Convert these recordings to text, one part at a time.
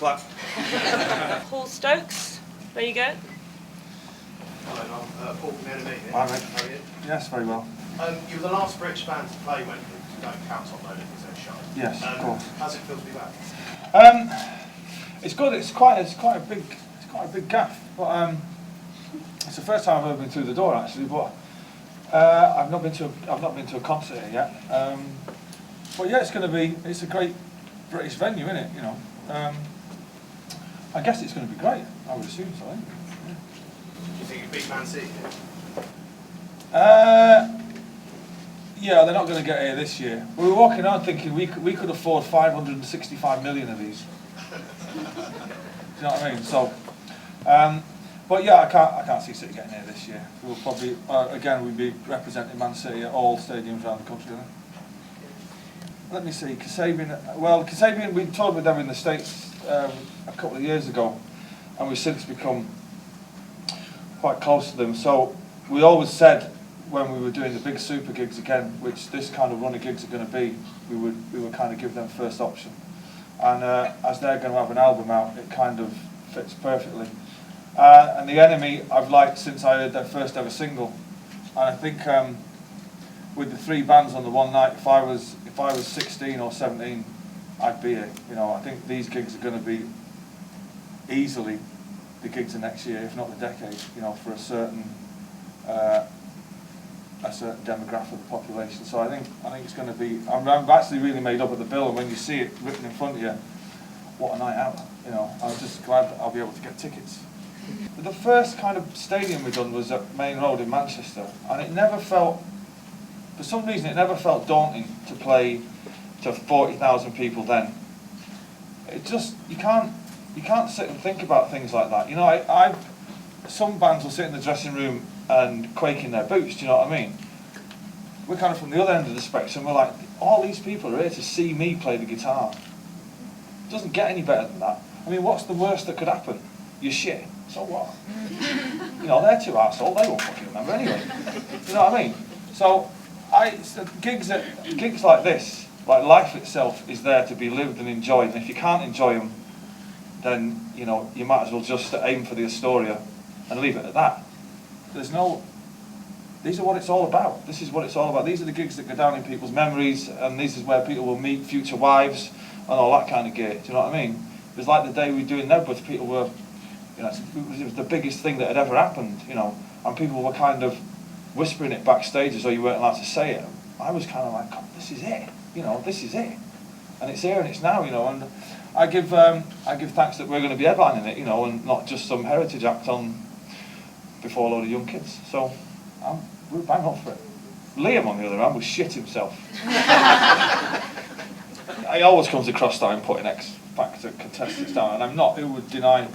clap. Paul Stokes, there you go. Hello, I'm Paul from NME here. Hi, mate. How are you? Yes, very well. You were the last British band to play Wembley. Don't count on Noel because they're shy. Yes, of course. How's it feel to be back? It's good. It's quite a big gaff. But it's the first time I've ever been through the door actually. But I've not been to a concert here yet. But yeah, it's a great British venue, isn't it? You know. I guess it's going to be great. I would assume so. Yeah. Do you think you beat Man City? Yeah, they're not going to get here this year. We were walking around thinking we could afford 565 million of these. Do you know what I mean? So, but yeah, I can't see City getting here this year. We'll probably again we'll be representing Man City at all stadiums around the country. Let me see, Kasabian. Well, Kasabian, we toured with them in the States a couple of years ago, and we've since become quite close to them. So we always said, when we were doing the big super gigs again, which this kind of run of gigs are going to be, we would kind of give them first option. And as they're going to have an album out, it kind of fits perfectly. And the NME I've liked since I heard their first ever single. And I think with the three bands on the one night, if I was 16 or 17, I'd be here. You know, I think these gigs are going to be easily the gigs of next year, if not the decade. You know, for a certain demographic of the population. So I think it's going to be. I'm actually really made up at the bill, and when you see it written in front of you, what a night out! You know, I'm just glad that I'll be able to get tickets. But the first kind of stadium we done was at Main Road in Manchester, and it never felt, for some reason, it never felt daunting to play to 40,000 people then. It just you can't sit and think about things like that. You know, some bands will sit in the dressing room and quake in their boots, do you know what I mean? We're kind of from the other end of the spectrum. We're like, all these people are here to see me play the guitar. It doesn't get any better than that. I mean, what's the worst that could happen? You're shit. So what? You know, they're two arseholes. They won't fucking remember anyway. You know what I mean? So, gigs like this, like life itself, is there to be lived and enjoyed. And if you can't enjoy them, then you know you might as well just aim for the Astoria and leave it at that. These are what it's all about. This is what it's all about. These are the gigs that go down in people's memories, and this is where people will meet future wives and all that kind of gear. Do you know what I mean? It was like the day we were doing Nebworth, people were, you know, it was the biggest thing that had ever happened, you know, and people were kind of whispering it backstage as though you weren't allowed to say it. I was kind of like, God, this is it, you know, this is it. And it's here and it's now, you know, and I give thanks that we're going to be headlining it, you know, and not just some heritage act on before a load of young kids. So we're bang on for it. Liam, on the other hand, was shit himself. He always comes across that I'm putting X Factor contestants down, and I'm not. Who would deny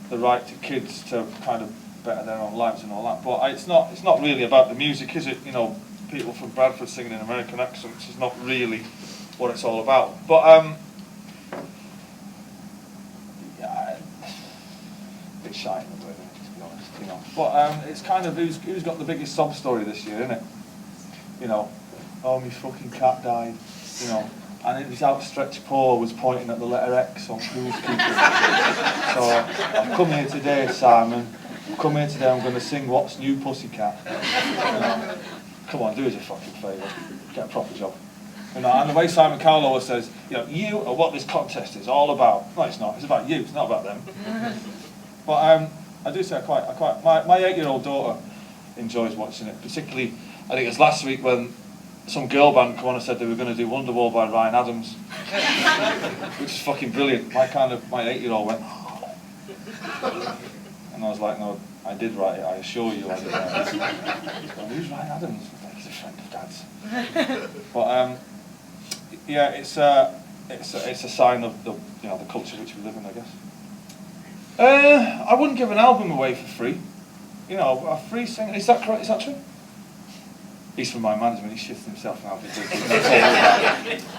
the right to kids to kind of better their own lives and all that? But it's not really about the music, is it? You know, people from Bradford singing in American accents is not really what it's all about. But yeah, a bit shy in the way, to be honest. You know, but it's kind of who's got the biggest sob story this year, isn't it? You know, oh, my fucking cat died. You know. And his outstretched paw was pointing at the letter X on Fool's Keeping. So I've come here today, Simon. I've come here today, I'm going to sing What's New Pussycat. You know, come on, do us a fucking favour. Get a proper job. You know, and the way Simon Cowell always says, you know, you are what this contest is all about. No, it's not. It's about you. It's not about them. But I do say my 8-year-old daughter enjoys watching it. Particularly, I think it was last week when some girl band come on and said they were going to do Wonderwall by Ryan Adams, which is fucking brilliant. My 8-year-old went, oh. And I was like, no, I did write it. I assure you, I did write it. Well, who's Ryan Adams? I think he's a friend of Dad's. But yeah, it's a sign of the culture which we live in, I guess. I wouldn't give an album away for free. You know, a free singer. Is that correct? Is that true? He's from my management. He shifts himself now.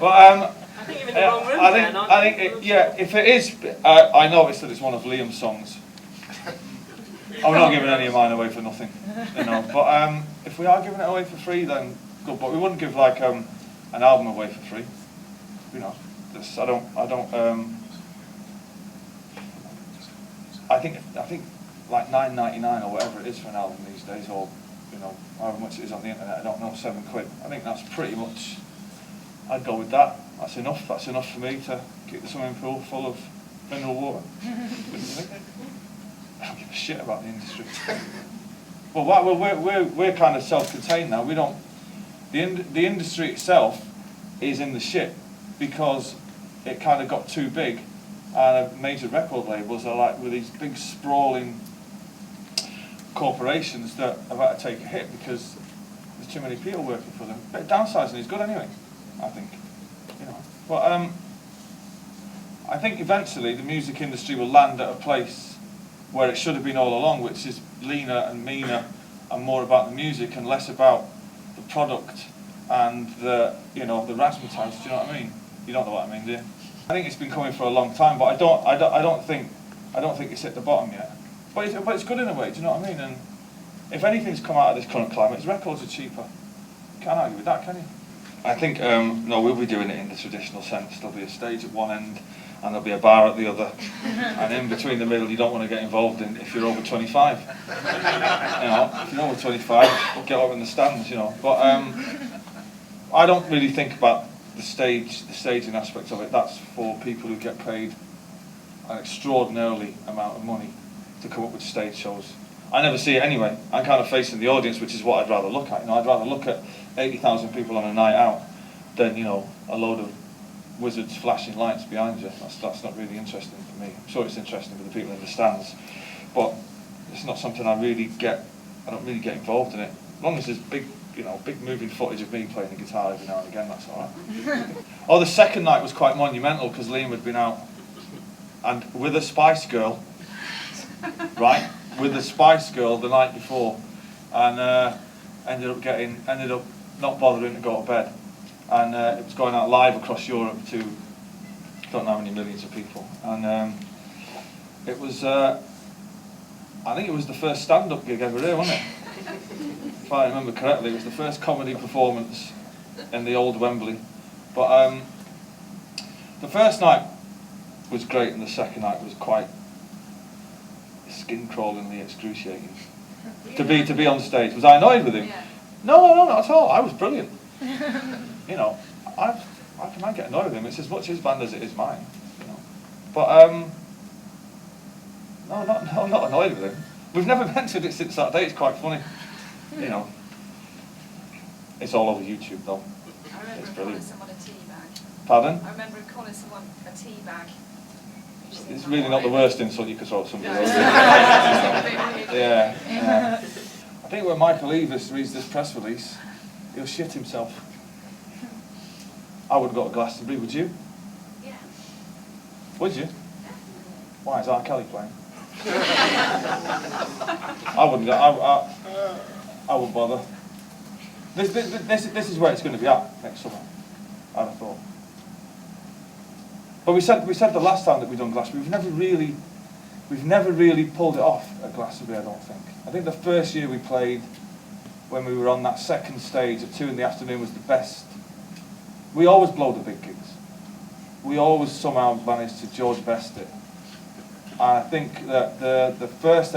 But I think you're in the wrong room. I think yeah. If it is, I noticed that it's one of Liam's songs. I'm not giving any of mine away for nothing, you know. But if we are giving it away for free, then good. But we wouldn't give like an album away for free. You know, I don't I think like £9.99 or whatever it is for an album these days, or you know, however much it is on the internet, I don't know, £7. I think that's pretty much, I'd go with that. That's enough. That's enough for me to keep the swimming pool full of mineral water. What do you think? I don't give a shit about the industry. Well, we're kind of self-contained now. We don't. The industry itself is in the shit because it kind of got too big, and major record labels are like with these big sprawling corporations that have had to take a hit because there's too many people working for them. But downsizing is good anyway, I think. You know. But I think eventually the music industry will land at a place where it should have been all along, which is leaner and meaner and more about the music and less about the product and the, you know, the razzmatazz. Do you know what I mean? You don't know what I mean, do you? I think it's been coming for a long time, but I don't think it's hit the bottom yet. But it's good in a way. Do you know what I mean? And if anything's come out of this current climate, records are cheaper. Can't argue with that, can you? I think no, we'll be doing it in the traditional sense. There'll be a stage at one end, and there'll be a bar at the other, and in between the middle, you don't want to get involved in if you're over 25. You know, if you're over 25, get over in the stands. You know, but I don't really think about the staging aspect of it. That's for people who get paid an extraordinarily amount of money to come up with stage shows. I never see it anyway. I'm kind of facing the audience, which is what I'd rather look at. You know, I'd rather look at 80,000 people on a night out than, you know, a load of wizards flashing lights behind you. That's not really interesting for me. I'm sure it's interesting for the people in the stands, but it's not something I don't really get involved in it. As long as there's big moving footage of me playing the guitar every now and again, that's all right. Oh, the second night was quite monumental because Liam had been out and with a Spice Girl, right? With the Spice Girl the night before, and ended up not bothering to go to bed, and it was going out live across Europe to don't know how many millions of people, and it was I think it was the first stand-up gig ever here, wasn't it? If I remember correctly, it was the first comedy performance in the old Wembley, but the first night was great and the second night was quite skin-crawlingly excruciating. To be on stage. Was I annoyed with him? Yeah. No, not at all. I was brilliant. You know, I can get annoyed with him. It's as much his band as it is mine. You know, but no, not annoyed with him. We've never mentioned it since that day. It's quite funny. You know, it's all over YouTube though. I remember It's calling brilliant. someone a tea bag. Pardon? I remember calling someone a tea bag. It's really not the worst insult you could throw at somebody. No. Though, Yeah. yeah. I think when Michael Eavis reads this press release, he'll shit himself. I wouldn't go to Glastonbury, would you? Yeah. Would you? Why, is R. Kelly playing? I wouldn't go, I wouldn't bother. This is where it's going to be at next summer, I'd have thought. But we said the last time that we've done Glastonbury, we've never really pulled it off at Glastonbury, I don't think. I think the first year we played, when we were on that second stage at 2 in the afternoon, was the best. We always blow the big gigs. We always somehow manage to George Best it. And I think that the first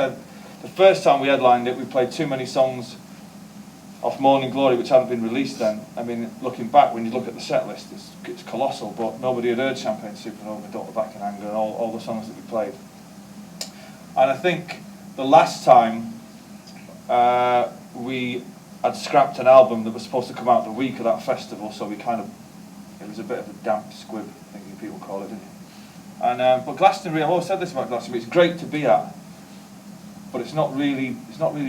time we headlined it, we played too many songs off Morning Glory, which hadn't been released then. I mean, looking back, when you look at the set list, it's colossal, but nobody had heard Champagne Supernova, Don't Look Back in Anger, and all the songs that we played. And I think the last time we had scrapped an album that was supposed to come out the week of that festival, so it was a bit of a damp squib, I think people call it, didn't you? And but Glastonbury, I've always said this about Glastonbury, it's great to be at, but it's not really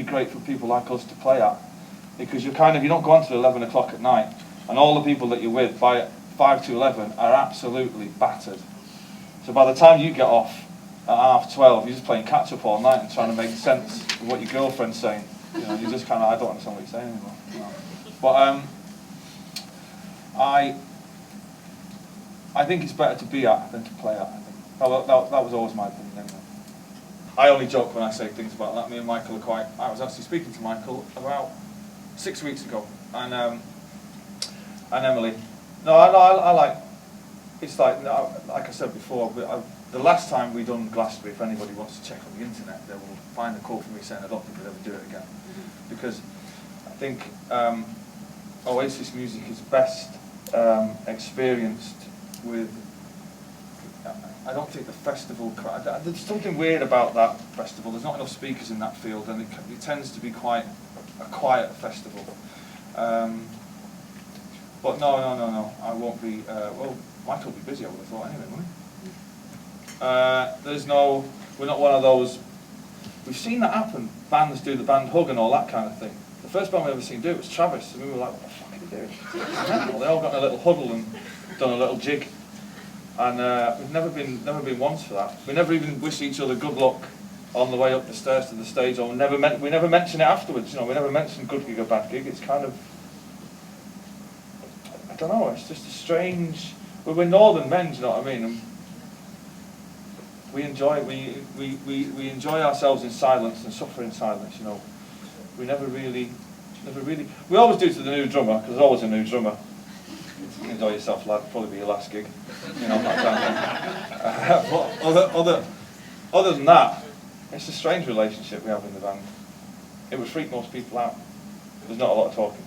great for people like us to play at, because you don't go on till 11 o'clock at night, and all the people that you're with by 5 to 11 are absolutely battered. So by the time you get off at 12:30, you're just playing catch up all night and trying to make sense of what your girlfriend's saying. You know, you just kind of, I don't understand what you're saying anymore. You know. But I think it's better to be at than to play at. I think that was always my opinion anyway. I only joke when I say things about that. Me and Michael are I was actually speaking to Michael about 6 weeks ago, and Emily. No, I like. It's like I said before, but the last time we done Glastonbury, if anybody wants to check on the internet, they will find a quote from me saying I don't think we'll ever do it again. Because I think Oasis music is best experienced with, I don't think the festival, there's something weird about that festival. There's not enough speakers in that field, and it tends to be quite a quiet festival. But no, I won't be, well, Michael will be busy, I would have thought anyway, wouldn't he? We're not one of those, we've seen that happen, bands do the band hug and all that kind of thing. The first band we ever seen do it was Travis, and we were like, what the fuck are they doing? Mental. They all got in a little huddle and done a little jig. And we've never been ones for that. We never even wish each other good luck on the way up the stairs to the stage, or we never mention it afterwards. You know, we never mention good gig or bad gig. It's kind of, I don't know. It's just a strange. We're northern men, do you know what I mean? And we enjoy ourselves in silence and suffer in silence. You know, we never really. We always do to the new drummer, because there's always a new drummer. Enjoy yourself, lad. Probably be your last gig. You know, that kind of thing. But other than that, it's a strange relationship we have in the band. It would freak most people out. There's not a lot of talking.